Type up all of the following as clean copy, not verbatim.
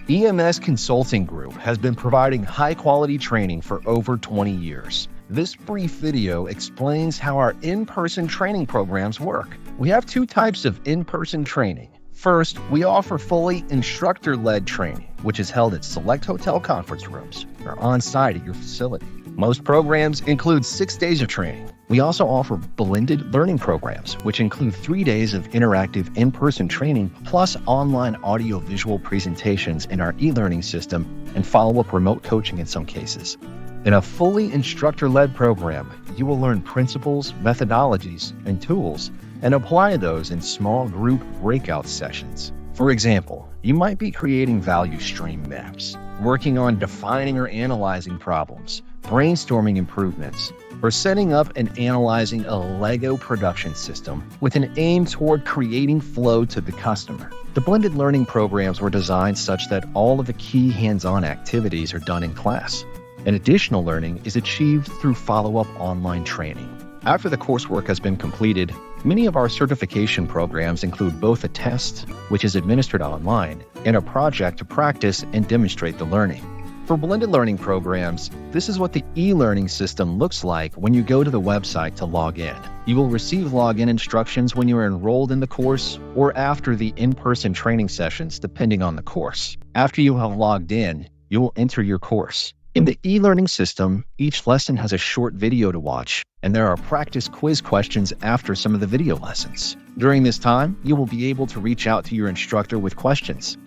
EMS Consulting Group has been providing high-quality training for over 20 years. This brief video explains how our in-person training programs work. We have two types of in-person training. First, we offer fully instructor-led training, which is held at select hotel conference rooms or on-site at your facility. Most programs include 6 days of training. We also offer blended learning programs, which include 3 days of interactive in-person training, plus online audio-visual presentations in our e-learning system and follow-up remote coaching in some cases. In a fully instructor-led program, you will learn principles, methodologies, and tools, and apply those in small group breakout sessions. For example, you might be creating value stream maps, working on defining or analyzing problems, brainstorming improvements, or setting up and analyzing a Lego production system with an aim toward creating flow to the customer. The blended learning programs were designed such that all of the key hands-on activities are done in class, and additional learning is achieved through follow-up online training. After the coursework has been completed, many of our certification programs include both a test, which is administered online, and a project to practice and demonstrate the learning. For blended learning programs, this is what the e-learning system looks like when you go to the website to log in. You will receive login instructions when you are enrolled in the course or after the in-person training sessions, depending on the course. After you have logged in, you will enter your course. In the e-learning system, each lesson has a short video to watch, and there are practice quiz questions after some of the video lessons. During this time, you will be able to reach out to your instructor with questions.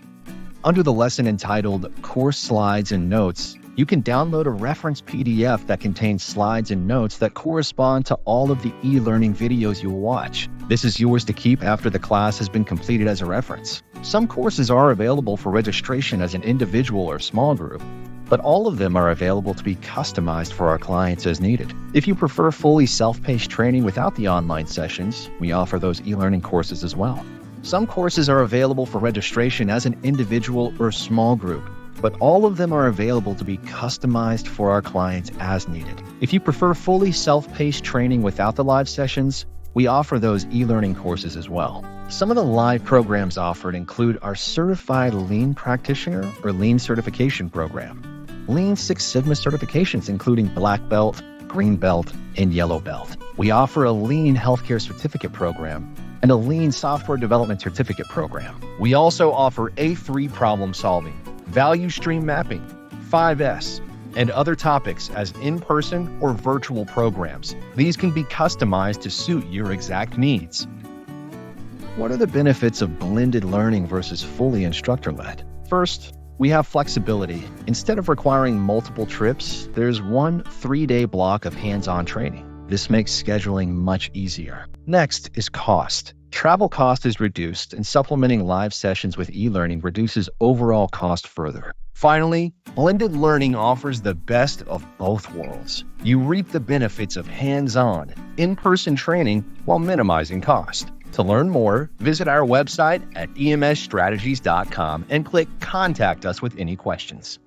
Under the lesson entitled Course Slides and Notes, you can download a reference PDF that contains slides and notes that correspond to all of the e-learning videos you will watch. This is yours to keep after the class has been completed as a reference. Some courses are available for registration as an individual or small group, but all of them are available to be customized for our clients as needed. If you prefer fully self-paced training without the online sessions, we offer those e-learning courses as well. Some courses are available for registration as an individual or small group, but all of them are available to be customized for our clients as needed. If you prefer fully self-paced training without the live sessions, we offer those e-learning courses as well. Some of the live programs offered include our Certified Lean Practitioner or Lean Certification Program, Lean Six Sigma certifications including Black Belt, Green Belt, and Yellow Belt. We offer a Lean Healthcare Certificate Program and a Lean Software Development Certificate Program. We also offer A3 problem solving, value stream mapping, 5S, and other topics as in-person or virtual programs. These can be customized to suit your exact needs. What are the benefits of blended learning versus fully instructor-led? First, we have flexibility. Instead of requiring multiple trips, there's one 3-day block of hands-on training. This makes scheduling much easier. Next is cost. Travel cost is reduced, and supplementing live sessions with e-learning reduces overall cost further. Finally, blended learning offers the best of both worlds. You reap the benefits of hands-on, in-person training while minimizing cost. To learn more, visit our website at emsstrategies.com and click Contact Us with any questions.